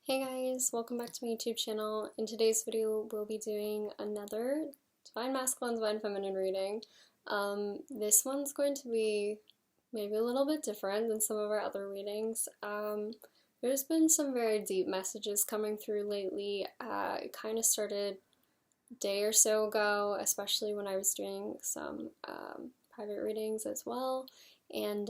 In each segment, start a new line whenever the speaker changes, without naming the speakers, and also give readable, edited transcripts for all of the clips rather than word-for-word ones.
Hey guys, welcome back to my YouTube channel. In today's video, we'll be doing another Divine Masculine, Divine Feminine reading. This one's going to be maybe a little bit different than some of our other readings. There's been some very deep messages coming through lately. It kind of started a day or so ago, especially when I was doing some private readings as well. And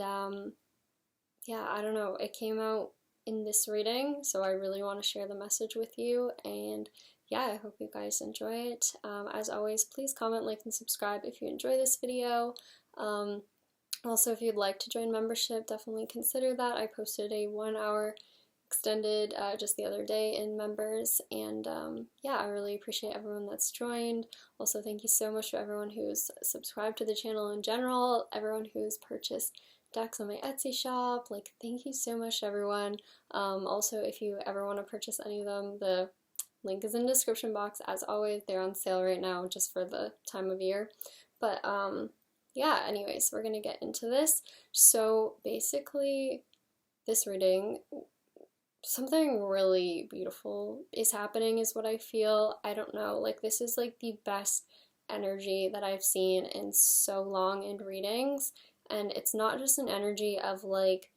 yeah, I don't know, it came out in this reading, so I really want to share the message with you, and yeah, I hope you guys enjoy it. As always, please comment, like, and subscribe if you enjoy this video. Also, if you'd like to join membership, definitely consider that. I posted a 1-hour extended just the other day in members, and yeah, I really appreciate everyone that's joined. Also, thank you so much to everyone who's subscribed to the channel in general, everyone who's purchased decks on my Etsy shop. Like, thank you so much, everyone. Also, if you ever want to purchase any of them, the link is in the description box. As always, they're on sale right now just for the time of year. But yeah, anyways, we're gonna get into this. So basically, this reading, something really beautiful is happening is what I feel. I don't know, like, this is like the best energy that I've seen in so long in readings. And it's not just an energy of, like,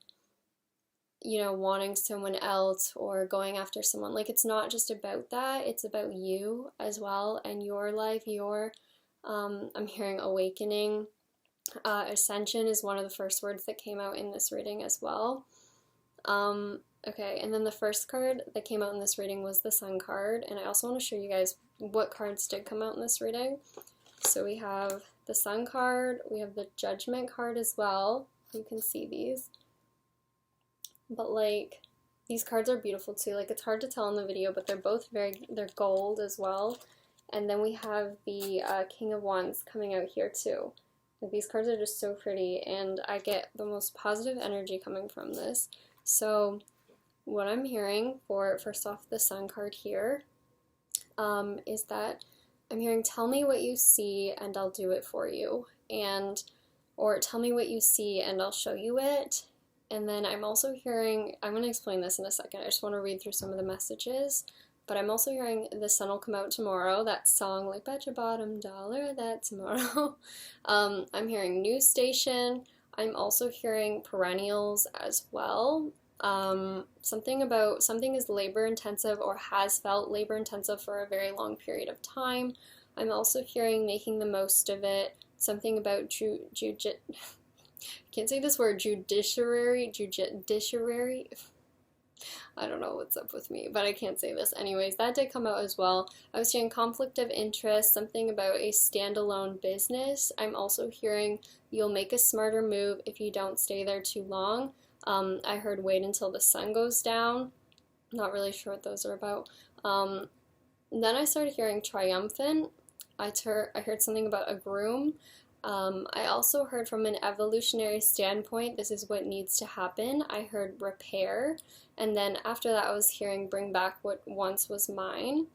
you know, wanting someone else or going after someone. Like, it's not just about that. It's about you as well and your life, I'm hearing awakening. Ascension is one of the first words that came out in this reading as well. Okay, and then the first card that came out in this reading was the Sun card. And I also want to show you guys what cards did come out in this reading. So we have the Sun card, we have the Judgment card as well. You can see these. But, like, these cards are beautiful too. Like, it's hard to tell in the video, but they're both they're gold as well. And then we have the King of Wands coming out here too. Like, these cards are just so pretty, and I get the most positive energy coming from this. So what I'm hearing for, first off, the Sun card here, is that I'm hearing, tell me what you see and I'll do it for you. Or tell me what you see and I'll show you it. And then I'm also hearing, I'm going to explain this in a second, I just want to read through some of the messages, but I'm also hearing the sun will come out tomorrow, that song, like, bet your bottom dollar that tomorrow. I'm hearing news station, I'm also hearing perennials as well. Something is labor intensive or has felt labor intensive for a very long period of time. I'm also hearing making the most of it, something about can't say this word, judiciary. I don't know what's up with me, but I can't say this. Anyways, that did come out as well. I was hearing conflict of interest, something about a standalone business. I'm also hearing you'll make a smarter move if you don't stay there too long. I heard wait until the sun goes down. Not really sure what those are about. Then I started hearing triumphant. I heard something about a groom. I also heard from an evolutionary standpoint, this is what needs to happen. I heard repair, and then after that I was hearing bring back what once was mine,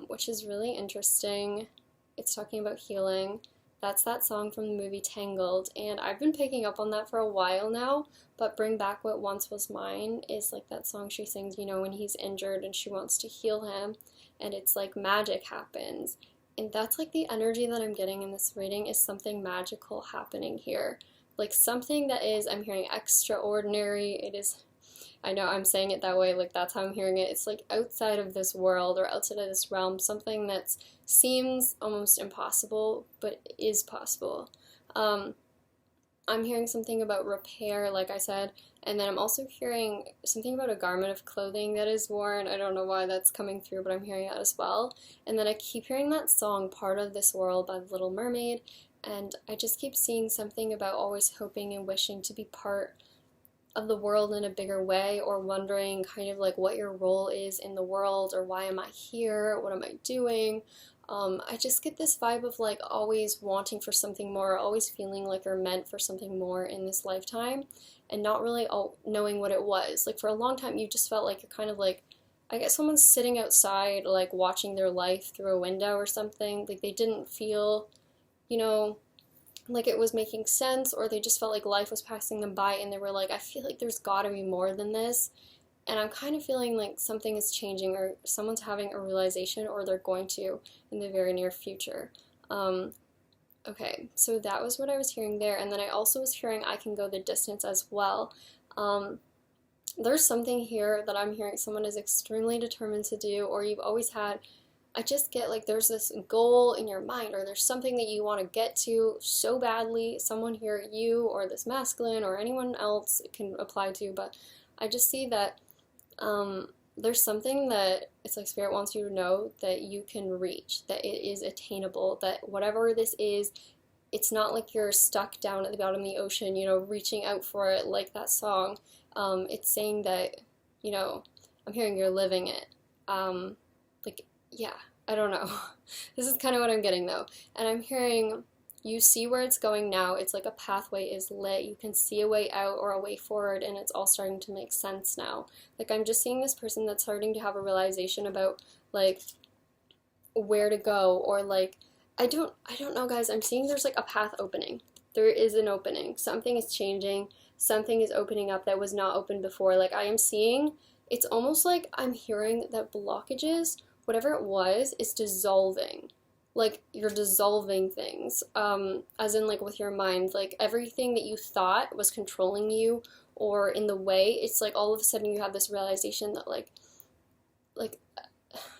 which is really interesting. It's talking about healing. That's that song from the movie Tangled, and I've been picking up on that for a while now, but bring back what once was mine is like that song she sings, you know, when he's injured and she wants to heal him, and it's like magic happens. And that's like the energy that I'm getting in this reading, is something magical happening here. Like, something that is, I'm hearing extraordinary. It is, I know I'm saying it that way, like, that's how I'm hearing it. It's like outside of this world or outside of this realm, something that seems almost impossible, but is possible. I'm hearing something about repair, like I said, and then I'm also hearing something about a garment of clothing that is worn. I don't know why that's coming through, but I'm hearing it as well. And then I keep hearing that song, Part of This World by The Little Mermaid, and I just keep seeing something about always hoping and wishing to be part of the world in a bigger way, or wondering kind of like what your role is in the world, or why am I here, what am I doing. I just get this vibe of, like, always wanting for something more, always feeling like you're meant for something more in this lifetime, and not really knowing what it was. Like, for a long time, you just felt like you're kind of like, I guess someone's sitting outside, like, watching their life through a window or something. Like, they didn't feel, you know, like it was making sense, or they just felt like life was passing them by, and they were like, I feel like there's gotta be more than this. and I'm kind of feeling like something is changing, or someone's having a realization, or they're going to in the very near future. Okay, so that was what I was hearing there, and then I also was hearing I can go the distance as well. There's something here that I'm hearing someone is extremely determined to do, or you've always had. I just get like there's this goal in your mind, or there's something that you want to get to so badly. Someone here, you or this masculine or anyone else it can apply to, but I just see that there's something that it's like Spirit wants you to know that you can reach, that it is attainable, that whatever this is, it's not like you're stuck down at the bottom of the ocean, reaching out for it like that song. It's saying that, I'm hearing you're living it. Yeah, I don't know. This is kind of what I'm getting though. And I'm hearing you see where it's going now. It's like a pathway is lit. You can see a way out or a way forward, and it's all starting to make sense now. Like I'm just seeing this person that's starting to have a realization about like where to go, or like I don't know, guys. I'm seeing there's like a path opening. There is an opening. Something is changing. Something is opening up that was not open before. Like I am seeing, it's almost like I'm hearing that blockages, whatever it was, is dissolving. Like you're dissolving things, as in like with your mind, like everything that you thought was controlling you or in the way, it's like all of a sudden you have this realization that like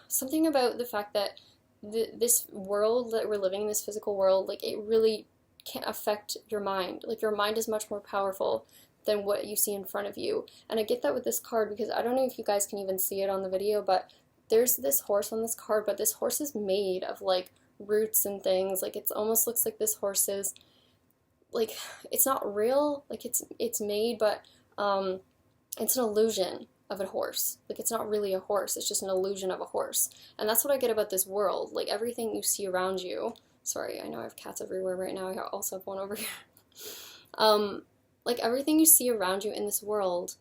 something about the fact that this world that we're living in, this physical world, like it really can't affect your mind. Like your mind is much more powerful than what you see in front of you. And I get that with this card because I don't know if you guys can even see it on the video, but there's this horse on this card, but this horse is made of like roots and things. Like it's almost looks like this horse is like, it's not real, like it's made, but it's an illusion of a horse. Like it's not really a horse, it's just an illusion of a horse. And that's what I get about this world. Like everything you see around you, sorry, I know I have cats everywhere right now, I also have one over here. Like everything you see around you in this world,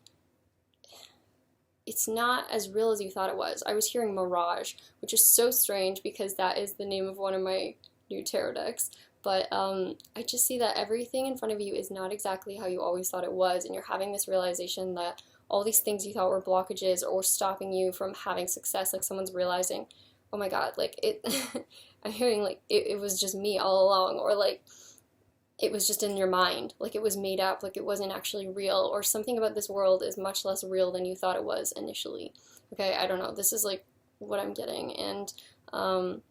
it's not as real as you thought it was. I was hearing Mirage, which is so strange because that is the name of one of my new tarot decks. But I just see that everything in front of you is not exactly how you always thought it was, and you're having this realization that all these things you thought were blockages or stopping you from having success, like someone's realizing, oh my god, like it, I'm hearing like it was just me all along, or like it was just in your mind, like it was made up, like it wasn't actually real, or something about this world is much less real than you thought it was initially. Okay, I don't know, this is like what I'm getting. And I'm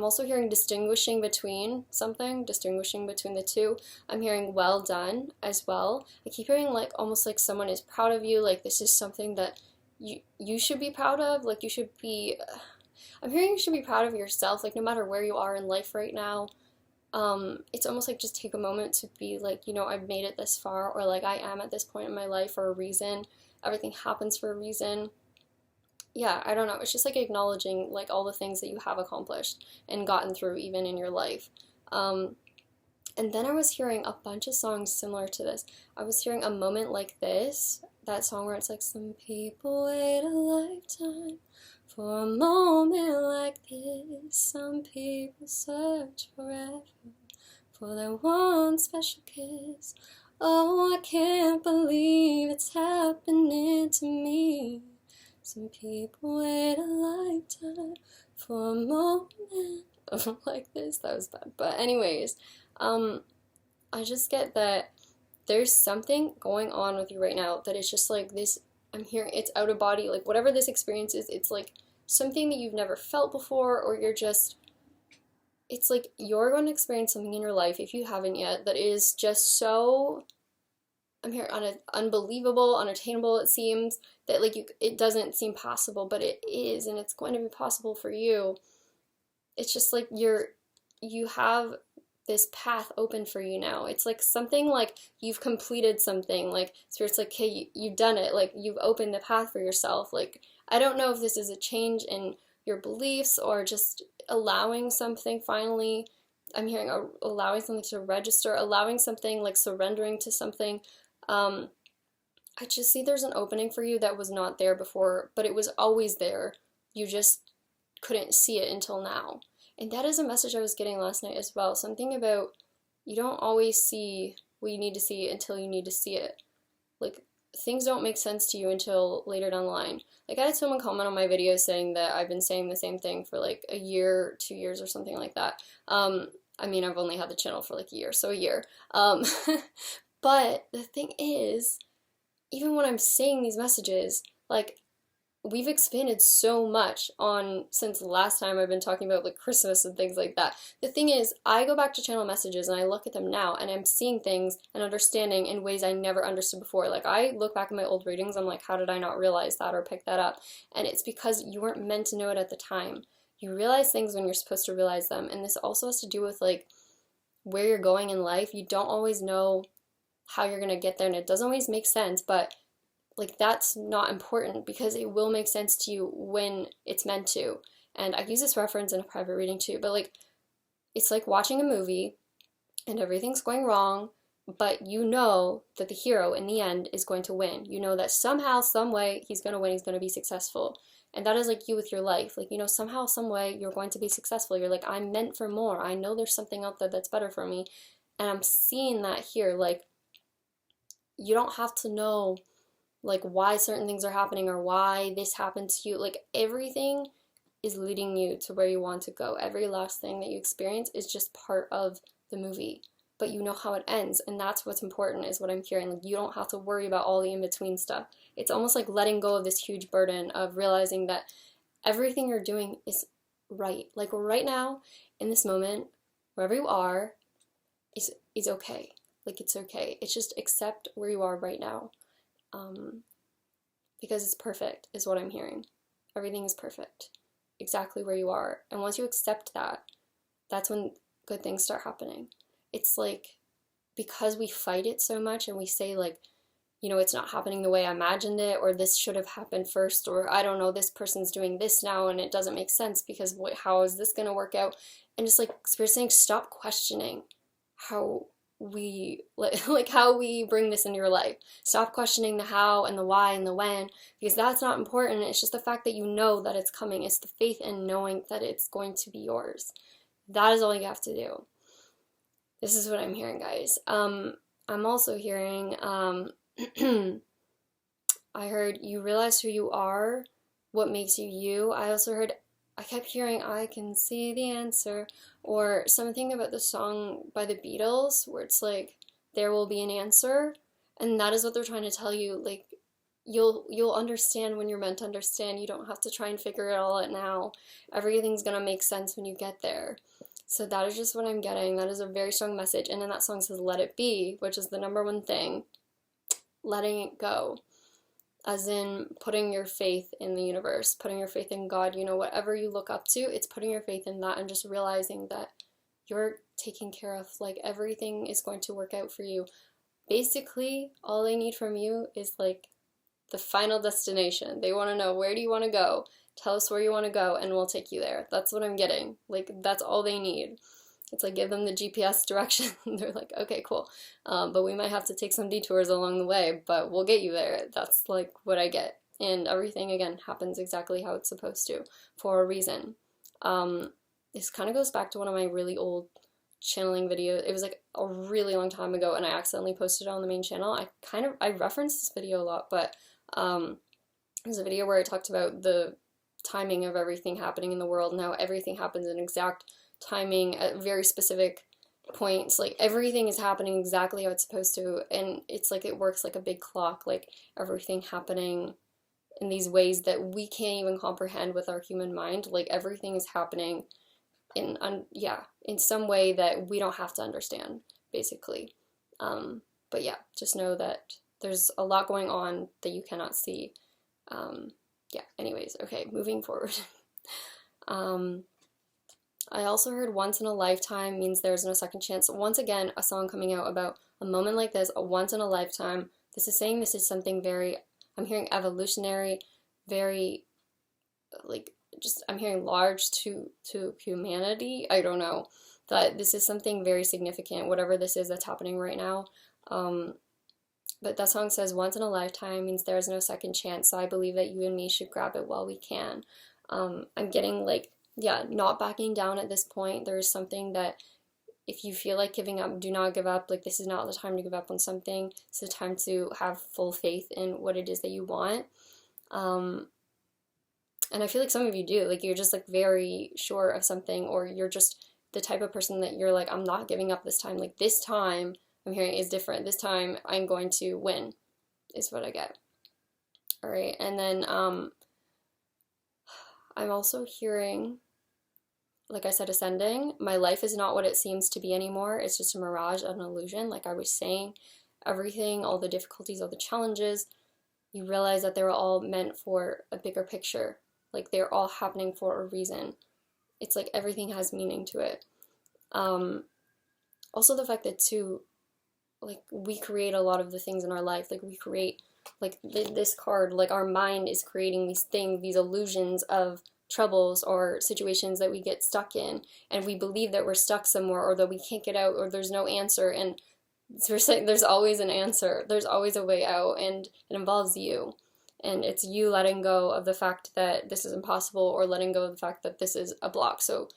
also hearing distinguishing between the two. I'm hearing well done as well. I keep hearing like almost like someone is proud of you, like this is something that you should be proud of, like you should be, I'm hearing you should be proud of yourself, like no matter where you are in life right now. It's almost like just take a moment to be like, I've made it this far, or like I am at this point in my life for a reason. Everything happens for a reason. Yeah, I don't know. It's just like acknowledging like all the things that you have accomplished and gotten through even in your life. And then I was hearing a bunch of songs similar to this. I was hearing A Moment Like This, that song where it's like, some people wait a lifetime for a moment like this. Some people search forever for that one special kiss. Oh, I can't believe it's happening to me. Some people wait a lifetime for a moment like this. That was bad. But anyways, I just get that there's something going on with you right now that is just like this. I'm hearing it's out of body, like whatever this experience is, it's like something that you've never felt before, or you're just, it's like you're going to experience something in your life, if you haven't yet, that is just so, I'm here unbelievable, unattainable, it seems, that like it doesn't seem possible, but it is, and it's going to be possible for you. It's just like you have this path open for you now. It's like something like you've completed something, like Spirit's like, hey, you've done it, like you've opened the path for yourself. Like I don't know if this is a change in your beliefs or just allowing something finally. I'm hearing allowing something to register, allowing something, like surrendering to something. I just see there's an opening for you that was not there before, but it was always there. You just couldn't see it until now. And that is a message I was getting last night as well. Something about you don't always see what you need to see until you need to see it. Like things don't make sense to you until later down the line. Like, I had someone comment on my videos saying that I've been saying the same thing for like a year, 2 years, or something like that. I mean, I've only had the channel for like a year, so a year. But the thing is, even when I'm saying these messages, like, we've expanded so much on since the last time I've been talking about like Christmas and things like that. The thing is, I go back to channel messages and I look at them now and I'm seeing things and understanding in ways I never understood before. Like, I look back at my old readings, I'm like, how did I not realize that or pick that up? And it's because you weren't meant to know it at the time. You realize things when you're supposed to realize them. And this also has to do with like where you're going in life. You don't always know how you're gonna get there, and it doesn't always make sense, but like, that's not important because it will make sense to you when it's meant to. And I use this reference in a private reading too, but like, it's like watching a movie and everything's going wrong, but you know that the hero in the end is going to win. You know that somehow, some way, he's going to win, he's going to be successful. And that is like you with your life. Like, you know, somehow, some way, you're going to be successful. You're like, I'm meant for more. I know there's something out there that's better for me. And I'm seeing that here. Like, you don't have to know like why certain things are happening or why this happened to you. Like, everything is leading you to where you want to go. Every last thing that you experience is just part of the movie, but you know how it ends, and that's what's important, is what I'm hearing. Like, you don't have to worry about all the in-between stuff. It's almost like letting go of this huge burden of realizing that everything you're doing is right. Like, right now, in this moment, wherever you are, is okay. Like, it's okay. It's just accept where you are right now. Because it's perfect, is what I'm hearing. Everything is perfect, exactly where you are. And once you accept that, that's when good things start happening. It's like, because we fight it so much and we say like, you know, it's not happening the way I imagined it, or this should have happened first, or I don't know, this person's doing this now and it doesn't make sense because how is this going to work out? And just like Spirit's saying, stop questioning how we like how we bring this into your life. Stop questioning the how and the why and the when, because that's not important. It's just the fact that you know that it's coming. It's the faith in knowing that it's going to be yours. That is all you have to do. This is what I'm hearing, guys. I'm also hearing I heard you realize who you are, what makes you you. I kept hearing I can see the answer, or something about the song by the Beatles where it's like, there will be an answer. And that is what they're trying to tell you. Like, you'll understand when you're meant to understand. You don't have to try and figure it all out now. Everything's gonna make sense when you get there. So that is just what I'm getting. That is a very strong message. And then that song says let it be, which is the number one thing. Letting it go. As in putting your faith in the universe, putting your faith in God. You know, whatever you look up to, it's putting your faith in that and just realizing that you're taken care of. Like, everything is going to work out for you. Basically, all they need from you is like the final destination. They want to know, where do you want to go? Tell us where you want to go and we'll take you there. That's what I'm getting. Like, that's all they need. It's like, give them the GPS direction. They're like, okay, cool. But we might have to take some detours along the way, but we'll get you there. That's like what I get. And everything, again, happens exactly how it's supposed to, for a reason. This kind of goes back to one of my really old channeling videos. It was like a really long time ago, and I accidentally posted it on the main channel. I referenced this video a lot, but it was a video where I talked about the timing of everything happening in the world and how everything happens in exact timing at very specific points. Like, everything is happening exactly how it's supposed to, and it's like it works like a big clock. Like, everything happening in these ways that we can't even comprehend with our human mind. Like, everything is happening in some way that we don't have to understand, basically. But yeah, just know that there's a lot going on that you cannot see. Yeah, anyways, okay, moving forward. I also heard once in a lifetime means there's no second chance. Once again, a song coming out about a moment like this, a once in a lifetime. This is saying this is something very, I'm hearing evolutionary, very, like, just, I'm hearing large to humanity. I don't know. That this is something very significant, whatever this is that's happening right now. But that song says, once in a lifetime means there is no second chance, so I believe that you and me should grab it while we can. I'm getting like, yeah, not backing down at this point. There is something that if you feel like giving up, do not give up. Like, this is not the time to give up on something. It's the time to have full faith in what it is that you want. And I feel like some of you do. Like, you're just, like, very sure of something, or you're just the type of person that you're like, I'm not giving up this time. Like, this time, I'm hearing, is different. This time, I'm going to win, is what I get. All right, and then I'm also hearing, like I said, ascending. My life is not what it seems to be anymore. It's just a mirage, an illusion. Like I was saying, everything, all the difficulties, all the challenges, you realize that they were all meant for a bigger picture. Like, they're all happening for a reason. It's like everything has meaning to it. Also the fact that, too, like, we create a lot of the things in our life. Like, we create, like, this card, like, our mind is creating these things, these illusions of troubles or situations that we get stuck in, and we believe that we're stuck somewhere, or that we can't get out, or there's no answer. And so we're saying there's always an answer, there's always a way out, and it involves you. And it's you letting go of the fact that this is impossible, or letting go of the fact that this is a block. So,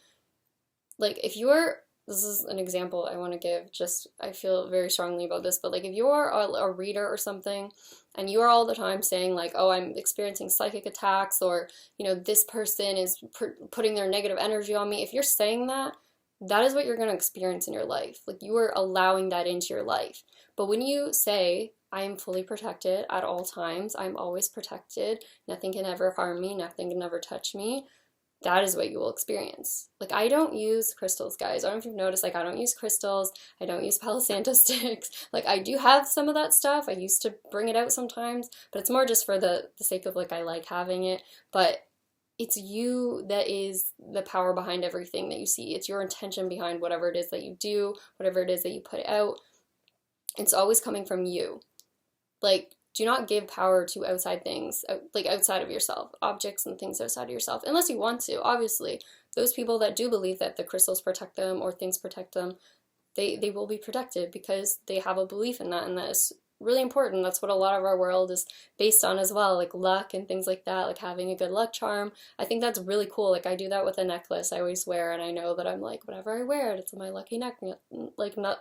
like, if you're, this is an example I want to give, just, I feel very strongly about this, but like, if you're a reader or something, and you are all the time saying like, oh, I'm experiencing psychic attacks, or, you know, this person is putting their negative energy on me, if you're saying that, that is what you're going to experience in your life. Like, you are allowing that into your life. But when you say, I am fully protected at all times, I'm always protected, nothing can ever harm me, nothing can ever touch me, that is what you will experience. Like, I don't use crystals, guys. I don't know if you've noticed, like, I don't use crystals, I don't use Palo Santo sticks. Like, I do have some of that stuff, I used to bring it out sometimes, but it's more just for the sake of, like, I like having it. But it's you that is the power behind everything that you see. It's your intention behind whatever it is that you do, whatever it is that you put out. It's always coming from you. Like, do not give power to outside things, like outside of yourself, objects and things outside of yourself, unless you want to. Obviously, those people that do believe that the crystals protect them or things protect them, they will be protected because they have a belief in that, and that is really important. That's what a lot of our world is based on as well, like luck and things like that, like having a good luck charm. I think that's really cool. Like, I do that with a necklace I always wear, and I know that I'm like, whenever I wear it, it's my lucky necklace, like, not,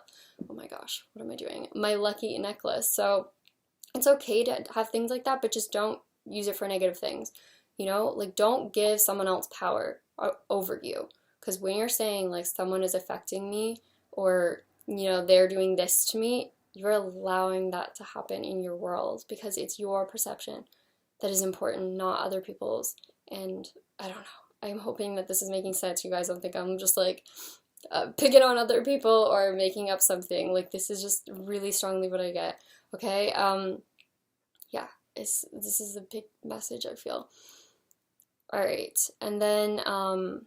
oh my gosh, what am I doing? My lucky necklace. So it's okay to have things like that, but just don't use it for negative things. You know, like, don't give someone else power over you. Because when you're saying, like, someone is affecting me, or, you know, they're doing this to me, you're allowing that to happen in your world, because it's your perception that is important, not other people's. And I don't know. I'm hoping that this is making sense. You guys don't think I'm just, like, picking on other people or making up something. Like, this is just really strongly what I get. Okay, yeah, this is a big message, I feel. Alright, and then, what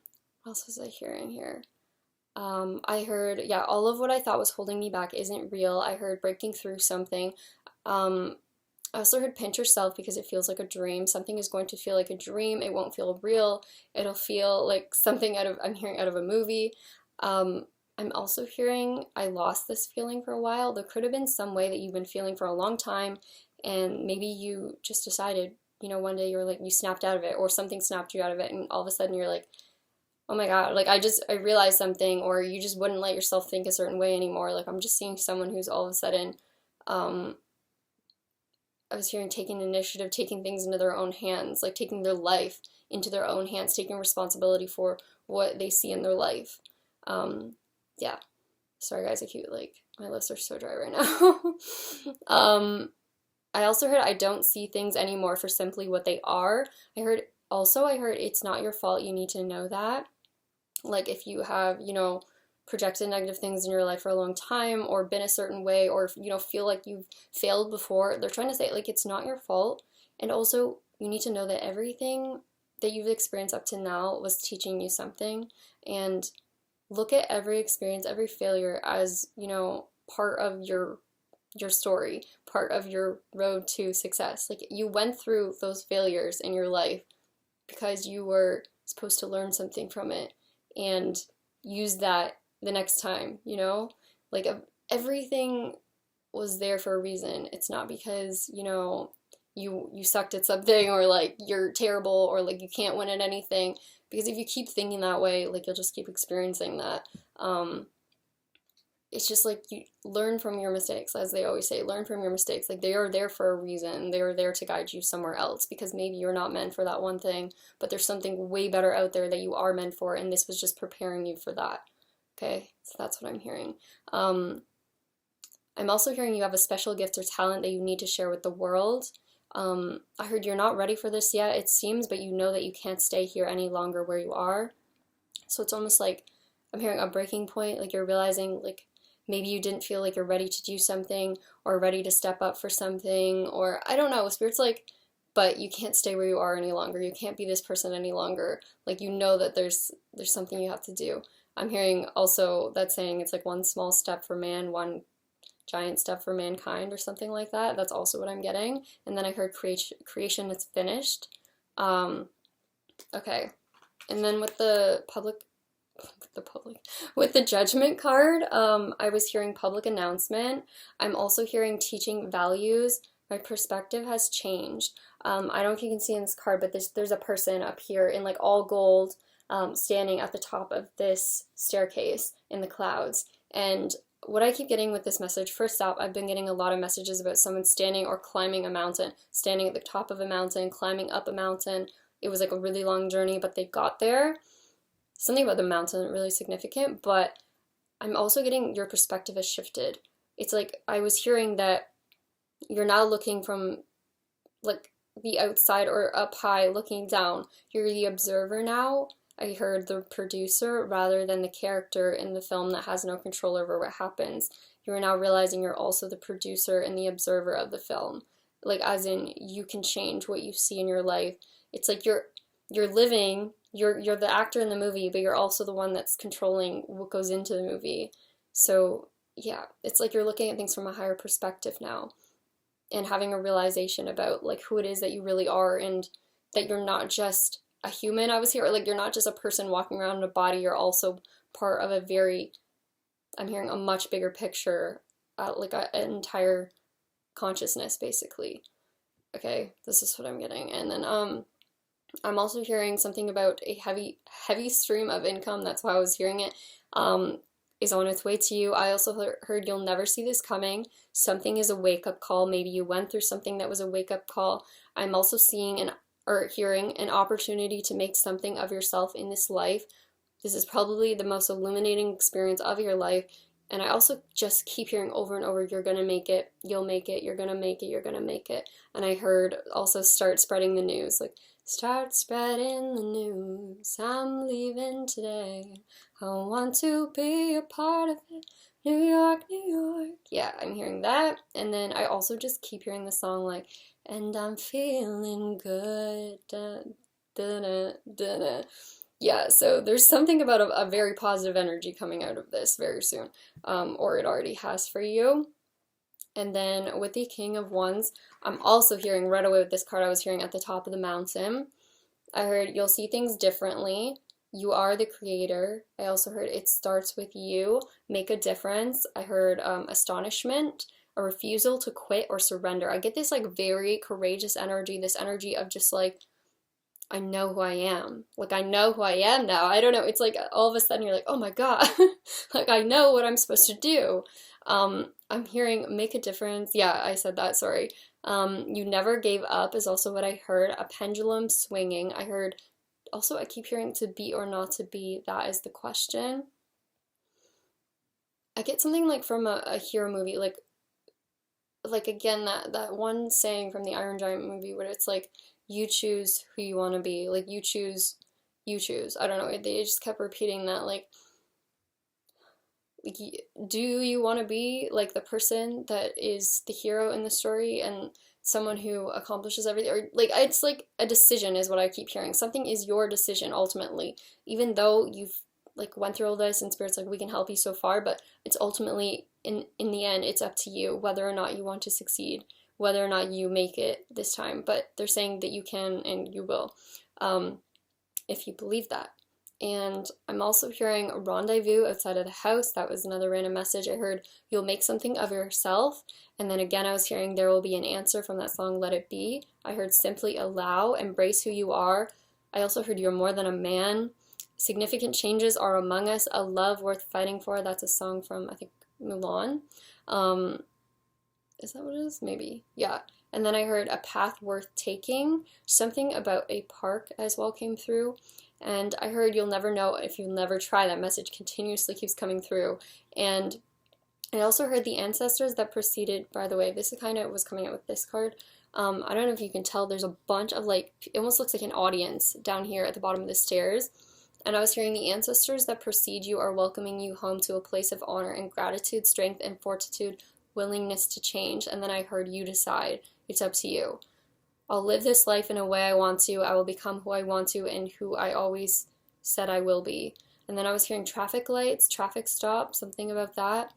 else was I hearing here? I heard, yeah, all of what I thought was holding me back isn't real. I heard breaking through something. I also heard pinch yourself because it feels like a dream. Something is going to feel like a dream. It won't feel real. It'll feel like something I'm hearing out of a movie. I'm also hearing, I lost this feeling for a while. There could have been some way that you've been feeling for a long time, and maybe you just decided, you know, one day you were like, you snapped out of it, or something snapped you out of it, and all of a sudden you're like, oh my god, like, I realized something, or you just wouldn't let yourself think a certain way anymore. Like, I'm just seeing someone who's all of a sudden, I was hearing taking initiative, taking things into their own hands, like taking their life into their own hands, taking responsibility for what they see in their life. Yeah. Sorry guys, my lips are so dry right now. I also heard I don't see things anymore for simply what they are. I heard it's not your fault, you need to know that. Like, if you have, you know, projected negative things in your life for a long time, or been a certain way, or, you know, feel like you've failed before, they're trying to say, like, it's not your fault. And also, you need to know that everything that you've experienced up to now was teaching you something. And look at every experience, every failure as, you know, part of your story, part of your road to success. Like, you went through those failures in your life because you were supposed to learn something from it and use that the next time, you know? Like, everything was there for a reason. It's not because, you know, you sucked at something, or like you're terrible, or like you can't win at anything. Because if you keep thinking that way, like, you'll just keep experiencing that. it's just like you learn from your mistakes, as they always say, learn from your mistakes. Like they are there for a reason. They are there to guide you somewhere else because maybe you're not meant for that one thing, but there's something way better out there that you are meant for, and this was just preparing you for that. Okay, so that's what I'm hearing. I'm also hearing you have a special gift or talent that you need to share with the world. I heard you're not ready for this yet, it seems, but you know that you can't stay here any longer where you are. So it's almost like I'm hearing a breaking point, like you're realizing, like, maybe you didn't feel like you're ready to do something or ready to step up for something, or I don't know, Spirit's like, but you can't stay where you are any longer. You can't be this person any longer. Like, you know that there's something you have to do. I'm hearing also that saying it's like one small step for man, one giant step for mankind, or something like that. That's also what I'm getting. And then I heard creation is finished. Okay. And then with the with the judgment card, I was hearing public announcement. I'm also hearing teaching values. My perspective has changed. I don't know if you can see in this card, but there's a person up here in like all gold, standing at the top of this staircase in the clouds. And what I keep getting with this message, first off, I've been getting a lot of messages about someone standing or climbing a mountain, standing at the top of a mountain, climbing up a mountain. It was like a really long journey, but they got there. Something about the mountain isn't really significant, but I'm also getting your perspective has shifted. It's like I was hearing that you're now looking from like the outside or up high looking down. You're the observer now. I heard the producer rather than the character in the film that has no control over what happens. You're now realizing you're also the producer and the observer of the film. Like, as in, you can change what you see in your life. It's like you're living, you're the actor in the movie, but you're also the one that's controlling what goes into the movie. So yeah, it's like you're looking at things from a higher perspective now and having a realization about like who it is that you really are, and that you're not just a human. I was here, like, you're not just a person walking around in a body, you're also part of a very, I'm hearing a much bigger picture, like an entire consciousness, basically. Okay, this is what I'm getting. And then I'm also hearing something about a heavy stream of income. That's why I was hearing it. Is on its way to you. I also heard you'll never see this coming. Something is a wake-up call. Maybe you went through something that was a wake-up call. I'm also seeing or hearing an opportunity to make something of yourself in this life. This is probably the most illuminating experience of your life. And I also just keep hearing over and over, you're gonna make it, you'll make it, you're gonna make it, you're gonna make it. And I heard also start spreading the news, like, start spreading the news, I'm leaving today, I want to be a part of it, New York, New York. Yeah, I'm hearing that. And then I also just keep hearing the song like, and I'm feeling good, da, da, da, da, da. Yeah, so there's something about a very positive energy coming out of this very soon, or it already has for you. And then with the King of Wands, I'm also hearing right away with this card, I was hearing at the top of the mountain. I heard you'll see things differently. You are the creator. I also heard it starts with you. Make a difference. I heard astonishment, a refusal to quit or surrender. I get this like very courageous energy, this energy of just like, I know who I am. Like, I know who I am now. I don't know. It's like all of a sudden you're like, oh my God, like I know what I'm supposed to do. I'm hearing make a difference. Yeah, I said that, sorry. You never gave up is also what I heard. A pendulum swinging. I heard also, I keep hearing to be or not to be. That is the question. I get something like from a hero movie, like again, that one saying from the Iron Giant movie where it's like, you choose who you want to be. Like, you choose. I don't know. They just kept repeating that, like, do you want to be like the person that is the hero in the story and someone who accomplishes everything, or like it's like a decision is what I keep hearing. Something is your decision ultimately, even though you've like went through all this and Spirit's like, we can help you so far, but it's ultimately in the end it's up to you whether or not you want to succeed, whether or not you make it this time. But they're saying that you can and you will, if you believe that. And I'm also hearing a rendezvous outside of the house. That was another random message. I heard you'll make something of yourself. And then again, I was hearing there will be an answer from that song, Let It Be. I heard simply allow, embrace who you are. I also heard you're more than a man. Significant changes are among us, a love worth fighting for. That's a song from, I think, Mulan. Is that what it is? Maybe. Yeah. And then I heard a path worth taking. Something about a park as well came through. And I heard you'll never know if you never try. That message continuously keeps coming through. And I also heard the ancestors that preceded, by the way, this kind of was coming out with this card. I don't know if you can tell, there's a bunch of like, it almost looks like an audience down here at the bottom of the stairs. And I was hearing the ancestors that precede you are welcoming you home to a place of honor and gratitude, strength and fortitude, willingness to change. And then I heard you decide. It's up to you. I'll live this life in a way I want to. I will become who I want to and who I always said I will be. And then I was hearing traffic lights, traffic stop, something about that.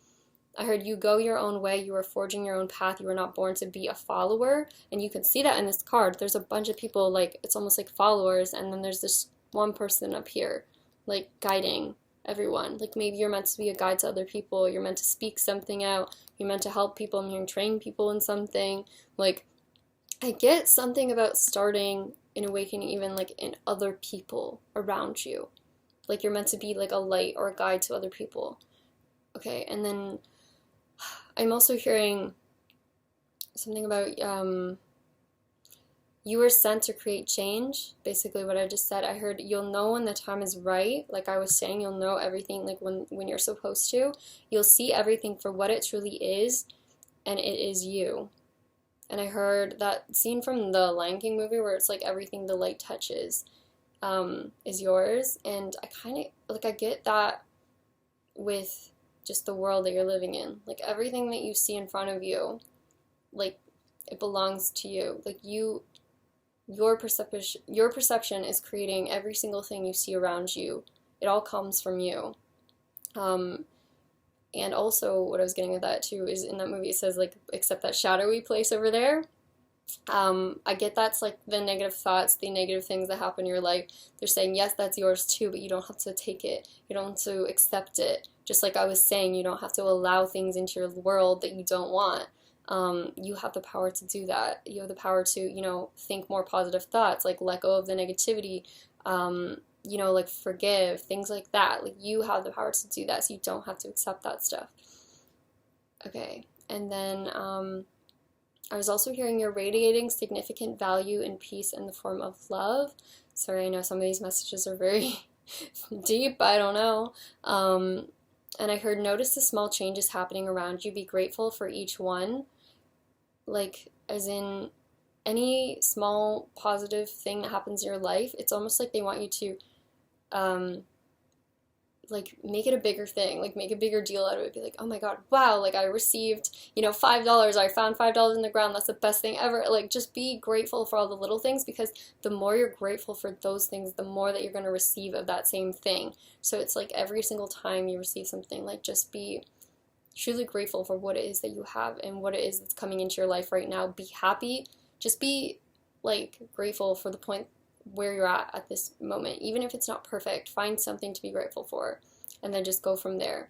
I heard you go your own way. You are forging your own path. You were not born to be a follower. And you can see that in this card. There's a bunch of people, like, it's almost like followers. And then there's this one person up here, like, guiding everyone. Like, maybe you're meant to be a guide to other people. You're meant to speak something out. You're meant to help people. I'm hearing train people in something. Like, I get something about starting an awakening even, like, in other people around you. Like, you're meant to be, like, a light or a guide to other people. Okay, and then I'm also hearing something about you were sent to create change, basically what I just said. I heard you'll know when the time is right. Like I was saying, you'll know everything like when you're supposed to. You'll see everything for what it truly is, and it is you. And I heard that scene from the Lion King movie where it's like everything the light touches is yours. And I kind of, like, I get that with just the world that you're living in. Like, everything that you see in front of you, like, it belongs to you. Like, your perception is creating every single thing you see around you. It all comes from you. And also, what I was getting at that, too, is in that movie it says, like, except that shadowy place over there. I get that's, like, the negative thoughts, the negative things that happen in your life. They're saying, yes, that's yours, too, but you don't have to take it. You don't have to accept it. Just like I was saying, you don't have to allow things into your world that you don't want. You have the power to do that. You have the power to, you know, think more positive thoughts, like let go of the negativity, you know, like forgive, things like that. Like, you have the power to do that, so you don't have to accept that stuff. Okay, and then I was also hearing you're radiating significant value and peace in the form of love. Sorry, I know some of these messages are very deep, I don't know. And I heard notice the small changes happening around you, be grateful for each one. Like, as in, any small positive thing that happens in your life, it's almost like they want you to, like, make it a bigger thing, like, make a bigger deal out of it, be like, oh my god, wow, like, I received, you know, $5, I found $5 in the ground, that's the best thing ever. Like, just be grateful for all the little things, because the more you're grateful for those things, the more that you're going to receive of that same thing. So it's like every single time you receive something, like, just be truly grateful for what it is that you have and what it is that's coming into your life right now. Be happy, just be, like, grateful for the point where you're at this moment. Even if it's not perfect, find something to be grateful for, and then just go from there.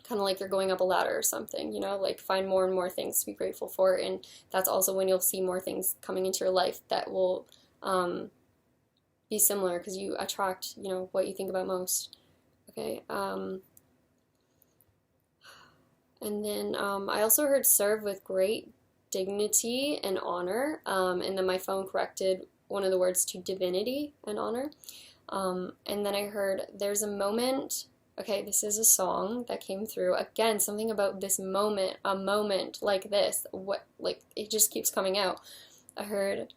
Kind of like you're going up a ladder or something, you know, like, find more and more things to be grateful for, and that's also when you'll see more things coming into your life that will be similar, because you attract, you know, what you think about most. Okay, and then I also heard serve with great dignity and honor, and then my phone corrected one of the words to divinity and honor. And then I heard there's a moment. Okay, this is a song that came through. Again, something about this moment, a moment like this. What, like, it just keeps coming out. I heard,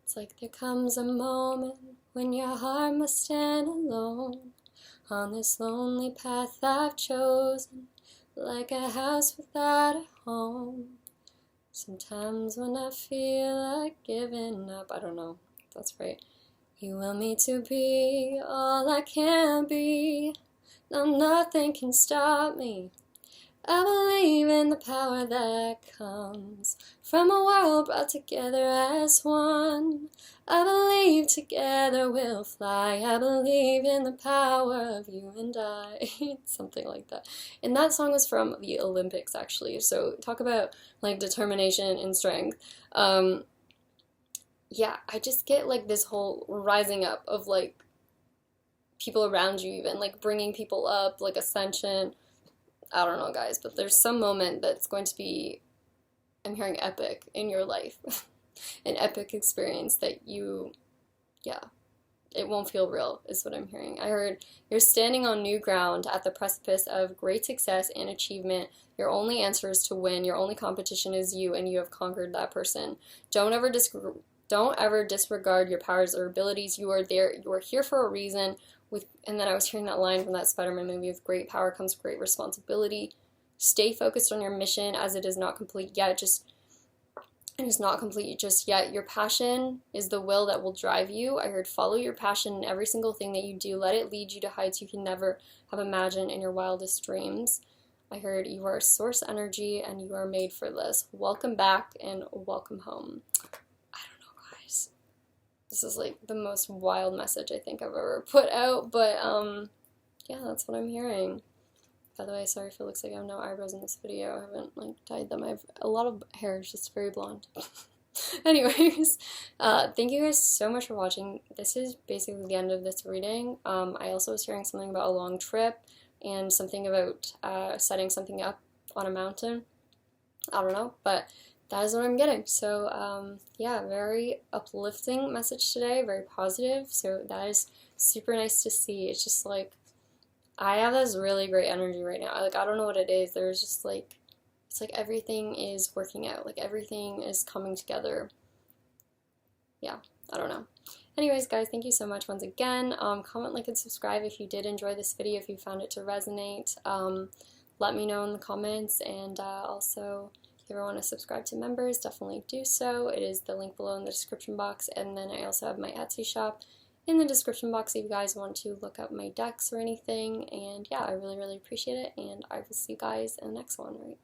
it's like, there comes a moment when your heart must stand alone on this lonely path I've chosen, like a house without a home. Sometimes when I feel like giving up, I don't know if that's right. You want me to be all I can be. No, nothing can stop me. I believe in the power that comes from a world brought together as one. I believe together we'll fly. I believe in the power of you and I. Something like that. And that song was from the Olympics, actually. So talk about, like, determination and strength. Yeah, I just get, like, this whole rising up of, like, people around you even, like, bringing people up, like, ascension. I don't know, guys, but there's some moment that's going to be, I'm hearing epic in your life. An epic experience that you, yeah, it won't feel real, is what I'm hearing. I heard you're standing on new ground at the precipice of great success and achievement. Your only answer is to win. Your only competition is you, and you have conquered that person. Don't ever disregard your powers or abilities. You are there. You are here for a reason. And then I was hearing that line from that Spider-Man movie: with great power comes great responsibility. Stay focused on your mission, as it is not complete yet. It is not complete just yet. Your passion is the will that will drive you. I heard follow your passion in every single thing that you do. Let it lead you to heights you can never have imagined in your wildest dreams. I heard you are source energy and you are made for this. Welcome back and welcome home. I don't know, guys. This is like the most wild message I think I've ever put out, but yeah, that's what I'm hearing. By the way, sorry if it looks like I have no eyebrows in this video. I haven't like dyed them. I have a lot of hair, it's just very blonde. Anyways, thank you guys so much for watching. This is basically the end of this reading. I also was hearing something about a long trip and something about setting something up on a mountain. I don't know, but that is what I'm getting. So yeah, very uplifting message today, very positive. So that is super nice to see. It's just like, I have this really great energy right now. I don't know what it is. There's just like, it's like everything is working out. Like everything is coming together. Yeah, I don't know. Anyways, guys, thank you so much once again. Comment, like, and subscribe if you did enjoy this video, if you found it to resonate. Let me know in the comments, and also, if you ever want to subscribe to members, definitely do so. It is the link below in the description box, and then I also have my Etsy shop in the description box if you guys want to look up my decks or anything. And yeah, I really, really appreciate it, and I will see you guys in the next one, right?